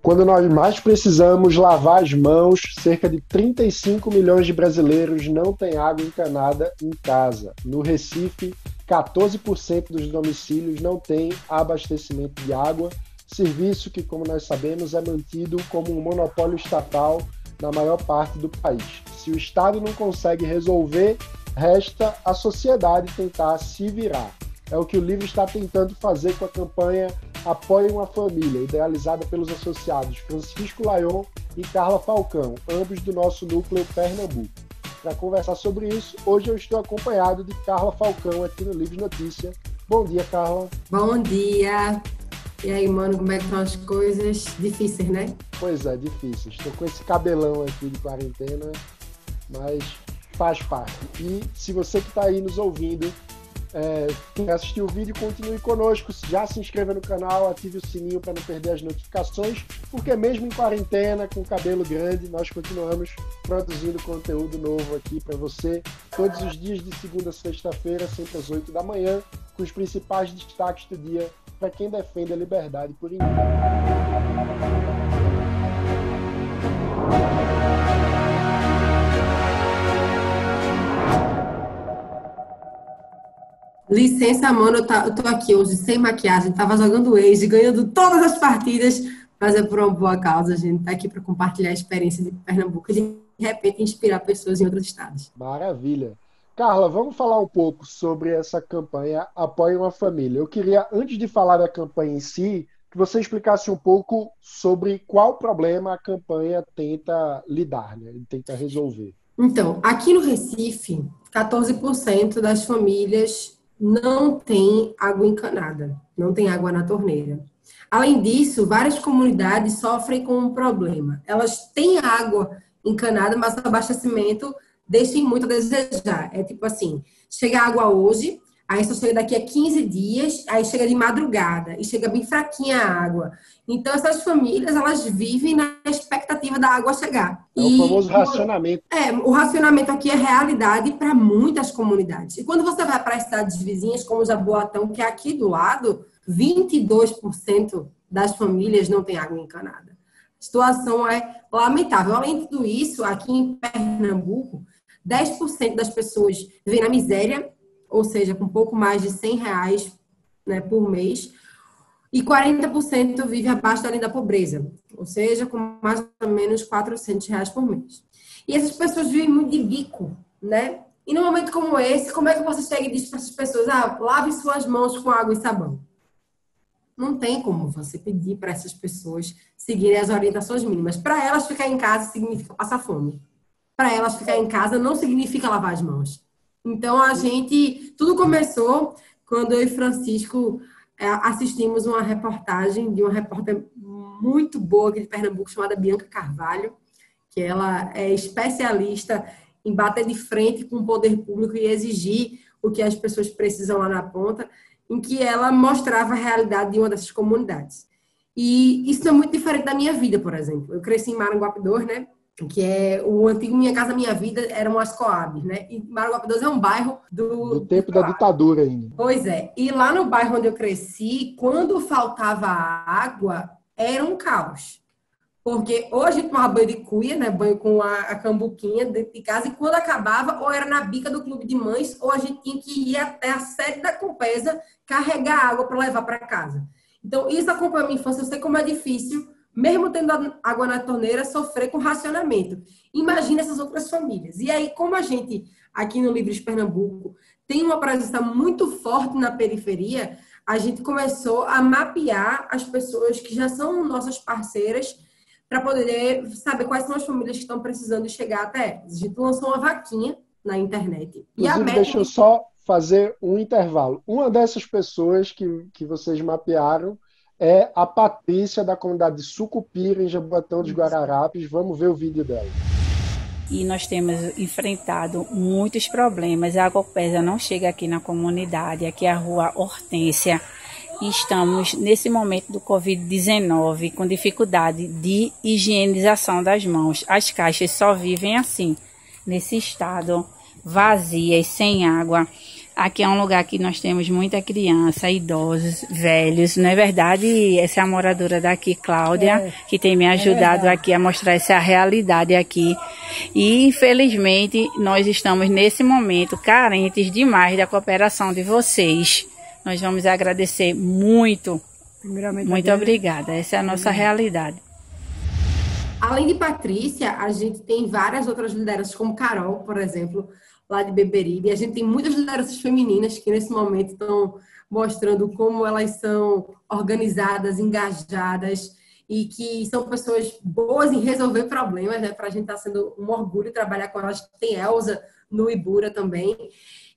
Quando nós mais precisamos lavar as mãos, cerca de 35 milhões de brasileiros não têm água encanada em casa. No Recife, 14% dos domicílios não têm abastecimento de água, serviço que, como nós sabemos, é mantido como um monopólio estatal na maior parte do país. Se o Estado não consegue resolver, resta a sociedade tentar se virar. É o que o LIVRE está tentando fazer com a campanha Apoie uma Família, idealizada pelos associados Francisco Laion e Carla Falcão, ambos do nosso núcleo Pernambuco. Para conversar sobre isso, hoje eu estou acompanhado de Carla Falcão aqui no Livre Notícia. Bom dia, Carla. Bom dia. E aí, mano, como é que estão as coisas? Difíceis, né? Pois é, difíceis. Estou com esse cabelão aqui de quarentena, mas faz parte. E se você que está aí nos ouvindo, quem assistiu o vídeo, continue conosco, já se inscreva no canal, ative o sininho para não perder as notificações, porque mesmo em quarentena, com cabelo grande, nós continuamos produzindo conteúdo novo aqui para você, todos os dias de segunda a sexta-feira, sempre às 8 da manhã, com os principais destaques do dia para quem defende a liberdade por enquanto. Licença, mano, eu tô aqui hoje sem maquiagem, tava jogando Age, ganhando todas as partidas, mas é por uma boa causa, a gente tá aqui para compartilhar a experiência de Pernambuco e de repente inspirar pessoas em outros estados. Maravilha. Carla, vamos falar um pouco sobre essa campanha Apoie uma Família. Eu queria, antes de falar da campanha em si, que você explicasse um pouco sobre qual problema a campanha tenta lidar, né? Tenta resolver. Então, aqui no Recife, 14% das famílias não tem água encanada, não tem água na torneira. Além disso, várias comunidades sofrem com um problema. Elas têm água encanada, mas o abastecimento deixa muito a desejar. É tipo assim, chega água hoje, aí só chega daqui a 15 dias, aí chega de madrugada e chega bem fraquinha a água. Então, essas famílias, elas vivem na expectativa da água chegar. É o famoso racionamento. O racionamento aqui é realidade para muitas comunidades. E quando você vai para as cidades vizinhas, como Jaboatão, que é aqui do lado, 22% das famílias não tem água encanada. A situação é lamentável. Além de tudo isso, aqui em Pernambuco, 10% das pessoas vivem na miséria, ou seja, com pouco mais de R$100, né, por mês, e 40% vive abaixo da linha da pobreza, ou seja, com mais ou menos R$400 por mês. E essas pessoas vivem muito de bico, né? E num momento como esse, como é que você chega e diz para essas pessoas, lave suas mãos com água e sabão? Não tem como você pedir para essas pessoas seguirem as orientações mínimas. Para elas, ficar em casa significa passar fome. Para elas, ficar em casa não significa lavar as mãos. Então, tudo começou quando eu e Francisco assistimos uma reportagem de uma repórter muito boa aqui de Pernambuco, chamada Bianca Carvalho, que ela é especialista em bater de frente com o poder público e exigir o que as pessoas precisam lá na ponta, em que ela mostrava a realidade de uma dessas comunidades. E isso é muito diferente da minha vida, por exemplo. Eu cresci em Maranguape 2, né? Que é o antigo Minha Casa Minha Vida, eram as Coabs, né? E Maranguape 2 é um bairro do tempo da ditadura ainda. Pois é. E lá no bairro onde eu cresci, quando faltava água, era um caos. Porque ou a gente tomava banho de cuia, né? Banho com a cambuquinha dentro de casa, e quando acabava, ou era na bica do clube de mães, ou a gente tinha que ir até a sede da Compesa carregar água para levar para casa. Então, isso acompanha a minha infância. Eu sei como é difícil, mesmo tendo água na torneira, sofrer com racionamento. Imagina essas outras famílias. E aí, como a gente, aqui no Livres Pernambuco, tem uma presença muito forte na periferia, a gente começou a mapear as pessoas que já são nossas parceiras para poder saber quais são as famílias que estão precisando chegar até elas. A gente lançou uma vaquinha na internet. Inclusive, deixa eu só fazer um intervalo. Uma dessas pessoas que vocês mapearam é a Patrícia, da comunidade de Sucupira, em Jaboatão dos Guararapes. Vamos ver o vídeo dela. E nós temos enfrentado muitos problemas. A Água-Pesa não chega aqui na comunidade, aqui é a Rua Hortência. E estamos, nesse momento do Covid-19, com dificuldade de higienização das mãos. As caixas só vivem assim, nesse estado, vazias, sem água. Aqui é um lugar que nós temos muita criança, idosos, velhos, não é verdade? Essa é a moradora daqui, Cláudia, que tem me ajudado aqui a mostrar essa realidade aqui. E, infelizmente, nós estamos nesse momento carentes demais da cooperação de vocês. Nós vamos agradecer muito. Muito obrigada. Essa é a nossa realidade. Além de Patrícia, a gente tem várias outras lideranças, como Carol, por exemplo, lá de Beberibe. A gente tem muitas lideranças femininas que nesse momento estão mostrando como elas são organizadas, engajadas e que são pessoas boas em resolver problemas, né? Para a gente estar sendo um orgulho trabalhar com elas. Tem Elza no Ibura também.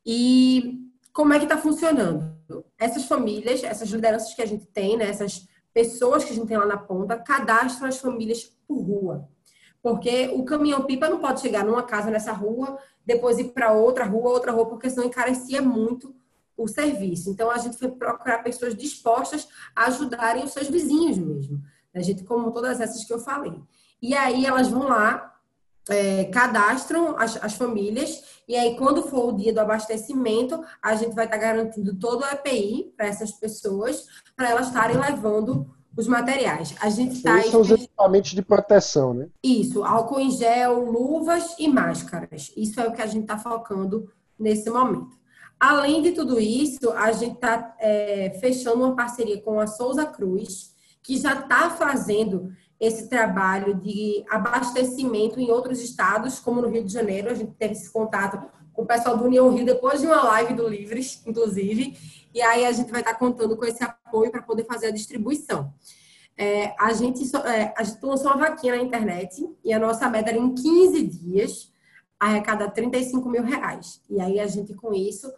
E como é que está funcionando? Essas famílias, essas lideranças que a gente tem, né? Essas pessoas que a gente tem lá na ponta, cadastram as famílias por rua. Porque o caminhão-pipa não pode chegar numa casa nessa rua, depois ir para outra rua, porque senão encarecia muito o serviço. Então, a gente foi procurar pessoas dispostas a ajudarem os seus vizinhos mesmo. A gente, como todas essas que eu falei. E aí, elas vão lá, cadastram as famílias, e aí, quando for o dia do abastecimento, a gente vai estar garantindo todo o EPI para essas pessoas, para elas estarem levando os materiais. A gente está... Esses são os equipamentos de proteção, né? Isso, álcool em gel, luvas e máscaras. Isso é o que a gente está focando nesse momento. Além de tudo isso, a gente está fechando uma parceria com a Souza Cruz, que já está fazendo esse trabalho de abastecimento em outros estados, como no Rio de Janeiro. A gente teve esse contato com o pessoal do União Rio, depois de uma live do Livres, inclusive, e aí a gente vai estar contando com esse apoio para poder fazer a distribuição. A gente lançou uma vaquinha na internet e a nossa meta era em 15 dias arrecadar R$35 mil. E aí a gente, com isso,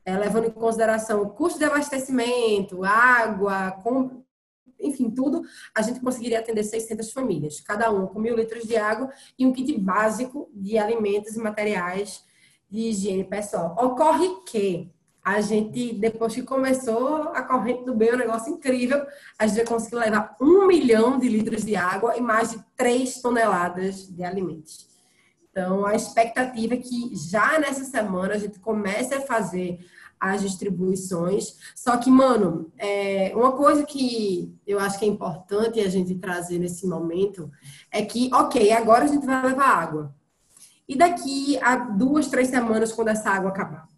levando em consideração o custo de abastecimento, água, enfim, tudo, a gente conseguiria atender 600 famílias, cada uma com 1.000 litros de água e um kit básico de alimentos e materiais de higiene pessoal. Ocorre que a gente, depois que começou a corrente do bem, um negócio incrível, a gente vai conseguir levar 1 milhão de litros de água e mais de 3 toneladas de alimentos. Então, a expectativa é que já nessa semana a gente comece a fazer as distribuições. Só que, mano, uma coisa que eu acho que é importante a gente trazer nesse momento é que, ok, agora a gente vai levar água. E daqui a 2, 3 semanas, quando essa água acabar?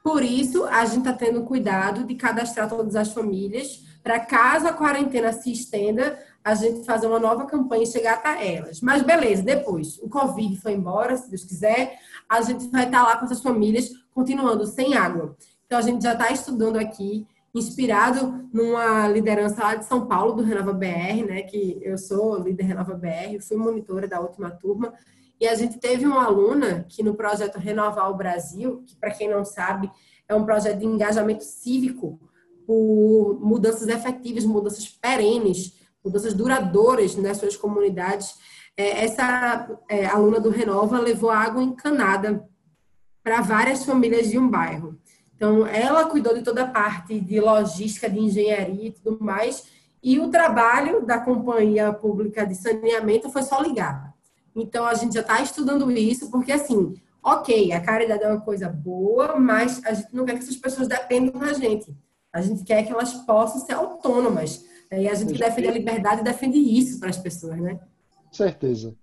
Por isso, a gente está tendo cuidado de cadastrar todas as famílias, para caso a quarentena se estenda, a gente fazer uma nova campanha e chegar até elas. Mas beleza, depois, o Covid foi embora, se Deus quiser, a gente vai estar lá com essas famílias continuando sem água. Então, a gente já está estudando aqui, inspirado numa liderança lá de São Paulo, do Renova BR, né, que eu sou líder Renova BR, fui monitora da última turma, e a gente teve uma aluna que no projeto Renovar o Brasil, que para quem não sabe, é um projeto de engajamento cívico por mudanças efetivas, mudanças perenes, mudanças duradouras nas suas comunidades. Essa aluna do Renova levou água encanada para várias famílias de um bairro. Então, ela cuidou de toda a parte de logística, de engenharia e tudo mais, e o trabalho da Companhia Pública de Saneamento foi só ligar. Então, a gente já está estudando isso, porque, assim, ok, a caridade é uma coisa boa, mas a gente não quer que essas pessoas dependam da gente. A gente quer que elas possam ser autônomas. E a gente defende a liberdade e defende isso para as pessoas, né? Com certeza.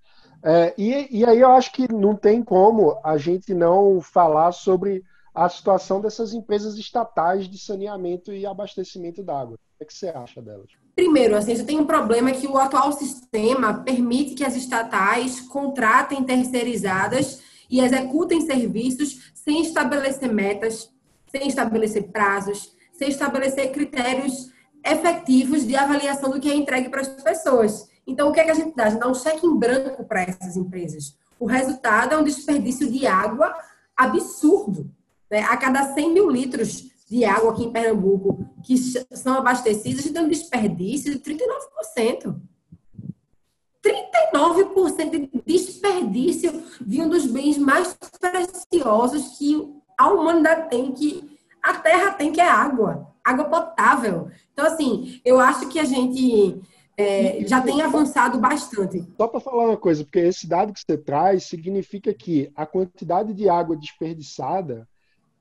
E aí eu acho que não tem como a gente não falar sobre a situação dessas empresas estatais de saneamento e abastecimento d'água. O que você acha delas? Primeiro, assim, já tem um problema que o atual sistema permite que as estatais contratem terceirizadas e executem serviços sem estabelecer metas, sem estabelecer prazos, sem estabelecer critérios efetivos de avaliação do que é entregue para as pessoas. Então, o que é que a gente dá? A gente dá um cheque em branco para essas empresas. O resultado é um desperdício de água absurdo. Né? A cada 100 mil litros de água aqui em Pernambuco que são abastecidos, a gente tem um desperdício de 39%. 39% de desperdício de um dos bens mais preciosos que a humanidade tem, que a Terra tem, que é água. Água potável. Então, assim, eu acho que a gente já tem avançado bastante. Só para falar uma coisa, porque esse dado que você traz significa que a quantidade de água desperdiçada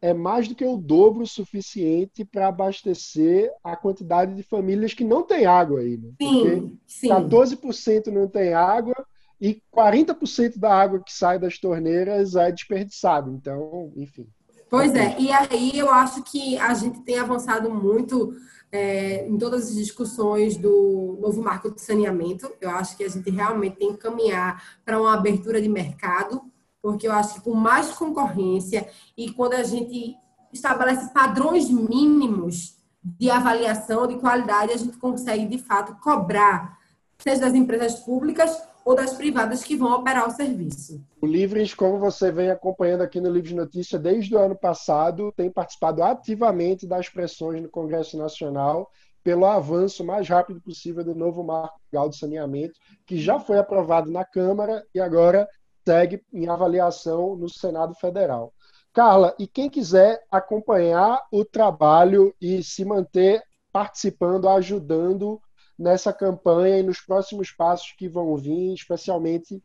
é mais do que o dobro suficiente para abastecer a quantidade de famílias que não têm água aí, né? Porque Sim, sim. 14% não tem água e 40% da água que sai das torneiras é desperdiçada. Então, enfim, é Pois é, triste. e aí eu acho que a gente tem avançado muito em todas as discussões do novo marco de saneamento. Eu acho que a gente realmente tem que caminhar para uma abertura de mercado, porque eu acho que com mais concorrência e quando a gente estabelece padrões mínimos de avaliação de qualidade, a gente consegue, de fato, cobrar, seja das empresas públicas ou das privadas que vão operar o serviço. O Livres, como você vem acompanhando aqui no Livres Notícia desde o ano passado, tem participado ativamente das pressões no Congresso Nacional pelo avanço mais rápido possível do novo Marco Legal de Saneamento, que já foi aprovado na Câmara e agora segue em avaliação no Senado Federal. Carla, e quem quiser acompanhar o trabalho e se manter participando, ajudando nessa campanha e nos próximos passos que vão vir, especialmente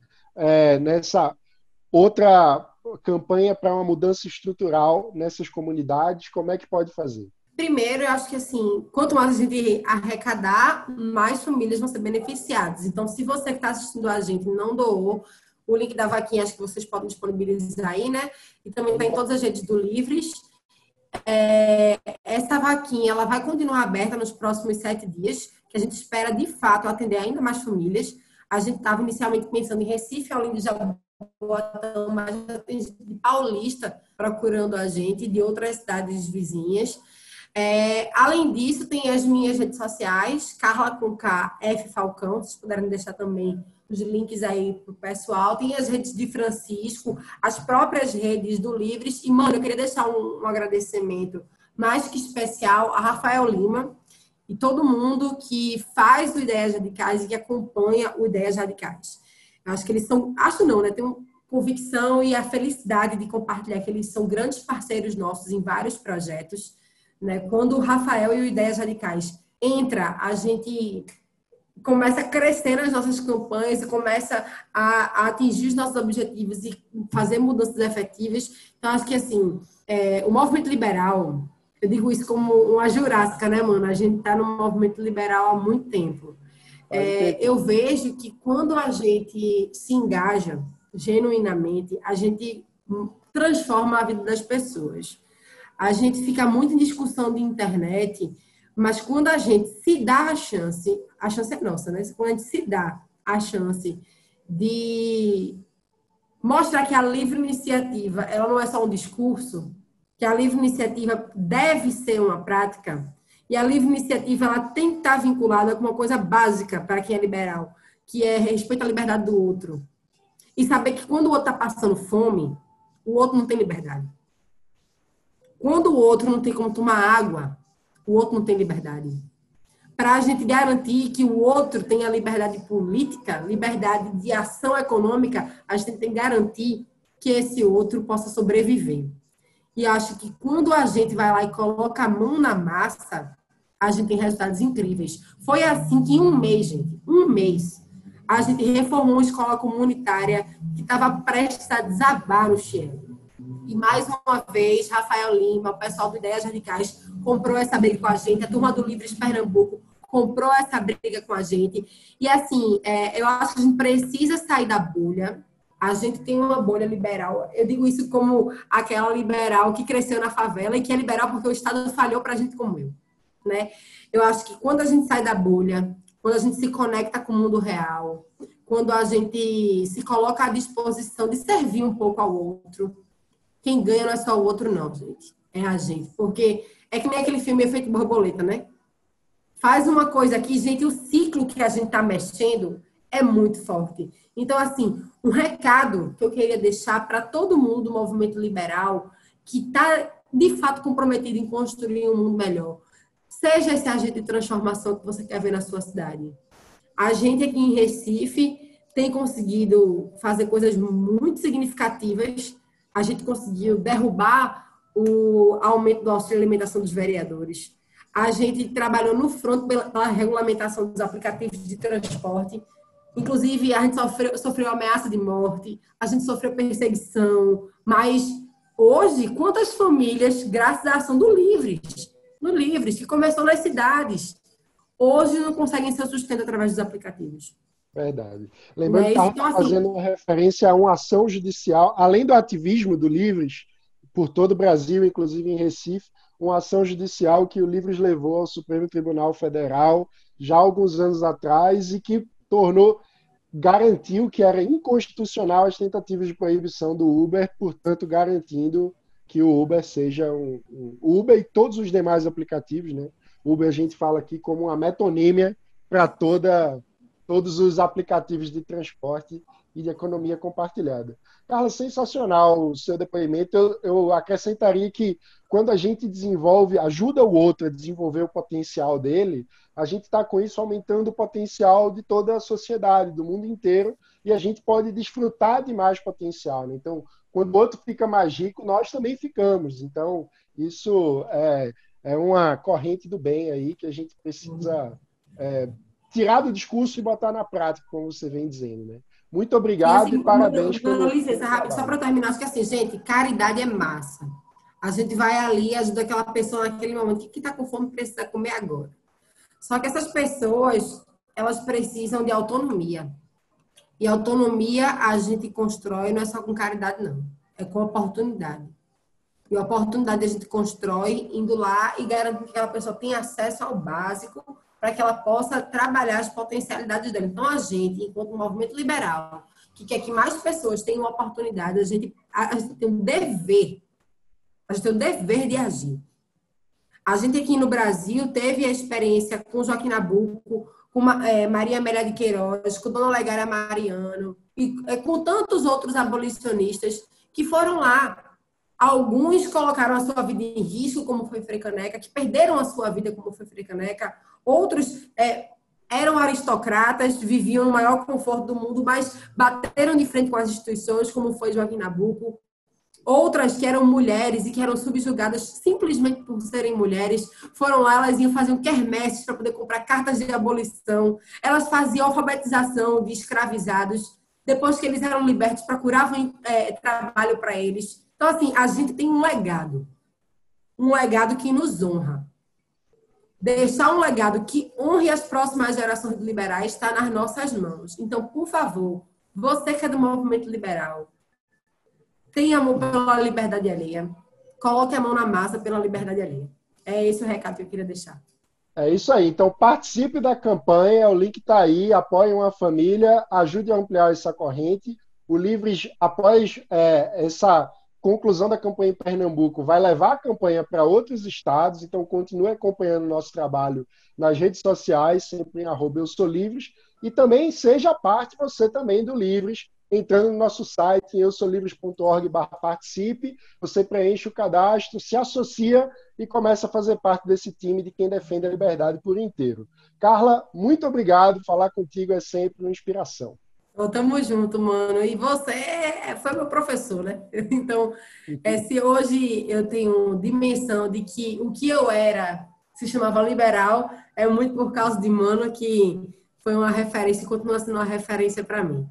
nessa outra campanha para uma mudança estrutural nessas comunidades, como é que pode fazer? Primeiro, eu acho que assim, quanto mais a gente arrecadar, mais famílias vão ser beneficiadas. Então, se você que está assistindo a gente não doou, o link da vaquinha acho que vocês podem disponibilizar aí, né? E também está em todas as redes do Livres. Essa vaquinha ela vai continuar aberta nos próximos 7 dias, que a gente espera de fato atender ainda mais famílias. A gente estava inicialmente pensando em Recife, Olinda e Jaboatão, mas já tem gente de Paulista procurando a gente, de outras cidades vizinhas. Além disso, tem as minhas redes sociais, Carla com K, F Falcão, vocês puderem deixar também os links aí pro pessoal. Tem as redes de Francisco, as próprias redes do Livres. E, mano, eu queria deixar um agradecimento mais que especial a Rafael Lima e todo mundo que faz o Ideias Radicais e que acompanha o Ideias Radicais. Eu acho que eles são, acho não, né? Tenho convicção e a felicidade de compartilhar que eles são grandes parceiros nossos em vários projetos. Né? Quando o Rafael e o Ideias Radicais entra, a gente começa a crescer nas nossas campanhas e começa a atingir os nossos objetivos e fazer mudanças efetivas. Então, acho que, assim, o movimento liberal, eu digo isso como uma jurássica, né, mano? A gente está no movimento liberal há muito tempo. Eu vejo que quando a gente se engaja genuinamente, a gente transforma a vida das pessoas. A gente fica muito em discussão de internet, mas quando a gente se dá a chance é nossa, né? Quando a gente se dá a chance de mostrar que a livre iniciativa, ela não é só um discurso, que a livre iniciativa deve ser uma prática, e a livre iniciativa, ela tem que estar vinculada com uma coisa básica para quem é liberal, que é respeito à liberdade do outro. E saber que quando o outro está passando fome, o outro não tem liberdade. Quando o outro não tem como tomar água, o outro não tem liberdade. Para a gente garantir que o outro tenha liberdade política, liberdade de ação econômica, a gente tem que garantir que esse outro possa sobreviver. E acho que quando a gente vai lá e coloca a mão na massa, a gente tem resultados incríveis. Foi assim que em um mês, gente, a gente reformou uma escola comunitária que estava prestes a desabar no Chile. E mais uma vez, Rafael Lima, o pessoal do Ideias Radicais, comprou essa briga com a gente, a turma do Livres Pernambuco comprou essa briga com a gente. E assim, eu acho que a gente precisa sair da bolha. A gente tem uma bolha liberal. Eu digo isso como aquela liberal que cresceu na favela e que é liberal porque o Estado falhou para a gente como eu. Né? Eu acho que quando a gente sai da bolha, quando a gente se conecta com o mundo real, quando a gente se coloca à disposição de servir um pouco ao outro, quem ganha não é só o outro, não, gente. É a gente. Porque é que nem aquele filme Efeito Borboleta, né? Faz uma coisa aqui, gente, o ciclo que a gente tá mexendo é muito forte. Então, assim, um recado que eu queria deixar para todo mundo do movimento liberal que está, de fato, comprometido em construir um mundo melhor. Seja esse agente de transformação que você quer ver na sua cidade. A gente aqui em Recife tem conseguido fazer coisas muito significativas. A gente conseguiu derrubar o aumento do auxílio alimentação dos vereadores. A gente trabalhou no front pela regulamentação dos aplicativos de transporte. Inclusive, a gente sofreu ameaça de morte, a gente sofreu perseguição, mas Hoje, quantas famílias, graças à ação do Livres, que começou nas cidades, hoje não conseguem seu sustento através dos aplicativos. Verdade. Não Lembrando é que isso? estava Então, assim, fazendo uma referência a uma ação judicial, além do ativismo do Livres, por todo o Brasil, inclusive em Recife, uma ação judicial que o Livres levou ao Supremo Tribunal Federal já há alguns anos atrás e que garantiu que era inconstitucional as tentativas de proibição do Uber, portanto, garantindo que o Uber seja o Uber e todos os demais aplicativos, né? Uber a gente fala aqui como uma metonímia para todos os aplicativos de transporte e de economia compartilhada. Carla, sensacional o seu depoimento. Eu acrescentaria que quando a gente ajuda o outro a desenvolver o potencial dele, a gente está com isso aumentando o potencial de toda a sociedade, do mundo inteiro, e a gente pode desfrutar de mais potencial, né? Então, quando o outro fica mais rico, nós também ficamos. Então, isso é uma corrente do bem aí que a gente precisa tirar do discurso e botar na prática, como você vem dizendo, né? Muito e obrigado assim, e parabéns dando pelo licença rápido, só trabalho. para terminar, acho que assim, gente, caridade é massa. A gente vai ali, ajuda aquela pessoa naquele momento que está com fome precisa comer agora. Só que essas pessoas, elas precisam de autonomia. E autonomia a gente constrói não é só com caridade, não. É com oportunidade. E a oportunidade a gente constrói indo lá e garantindo que aquela pessoa tenha acesso ao básico para que ela possa trabalhar as potencialidades dela. Então, a gente, enquanto movimento liberal, que quer que mais pessoas tenham oportunidade, a gente tem um dever. A gente tem o dever de agir. A gente aqui no Brasil teve a experiência com Joaquim Nabuco, com Maria Amélia de Queiroz, com Dona Olegária Mariano, e com tantos outros abolicionistas que foram lá. Alguns colocaram a sua vida em risco, como foi Frei Caneca, que perderam a sua vida, como foi Frei Caneca. Outros eram aristocratas, viviam no maior conforto do mundo, mas bateram de frente com as instituições, como foi Joaquim Nabuco. Outras que eram mulheres e que eram subjugadas simplesmente por serem mulheres, foram lá, elas iam fazer quermesses para poder comprar cartas de abolição, elas faziam alfabetização de escravizados, depois que eles eram libertos, procuravam trabalho para eles. Então, assim, a gente tem um legado que nos honra. Deixar um legado que honre as próximas gerações de liberais está nas nossas mãos. Então, por favor, você que é do movimento liberal, tenha amor pela liberdade alheia. Coloque a mão na massa pela liberdade alheia. É esse o recado que eu queria deixar. É isso aí. Então, participe da campanha. O link está aí. Apoie uma família. Ajude a ampliar essa corrente. O Livres, após essa conclusão da campanha em Pernambuco, vai levar a campanha para outros estados. Então, continue acompanhando o nosso trabalho nas redes sociais, sempre em @eusolivres. E também seja parte você também do Livres, entrando no nosso site, eusolivres.org/participe, você preenche o cadastro, se associa e começa a fazer parte desse time de quem defende a liberdade por inteiro. Carla, muito obrigado. Falar contigo é sempre uma inspiração. Tamo junto, mano. E você foi meu professor, né? Então, se hoje eu tenho dimensão de que o que eu era se chamava liberal, é muito por causa de Mano, que foi uma referência e continua sendo uma referência para mim.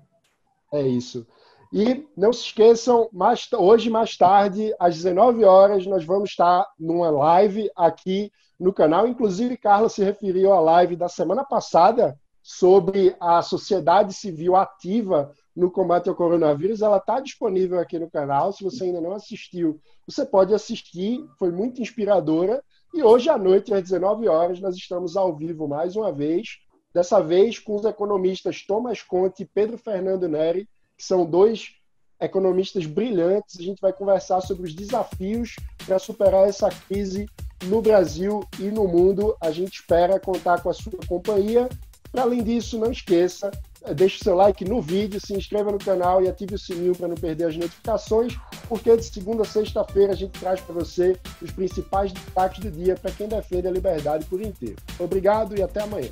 É isso. E não se esqueçam, hoje, mais tarde, às 19 horas, nós vamos estar numa live aqui no canal. Inclusive, Carla se referiu à live da semana passada sobre a sociedade civil ativa no combate ao coronavírus. Ela está disponível aqui no canal. Se você ainda não assistiu, você pode assistir. Foi muito inspiradora. E hoje à noite, às 19 horas, nós estamos ao vivo mais uma vez. Dessa vez com os economistas Thomas Conte e Pedro Fernando Neri, que são dois economistas brilhantes. A gente vai conversar sobre os desafios para superar essa crise no Brasil e no mundo. A gente espera contar com a sua companhia. Para além disso, não esqueça, deixe o seu like no vídeo, se inscreva no canal e ative o sininho para não perder as notificações, porque de segunda a sexta-feira a gente traz para você os principais destaques do dia para quem defende a liberdade por inteiro. Obrigado e até amanhã.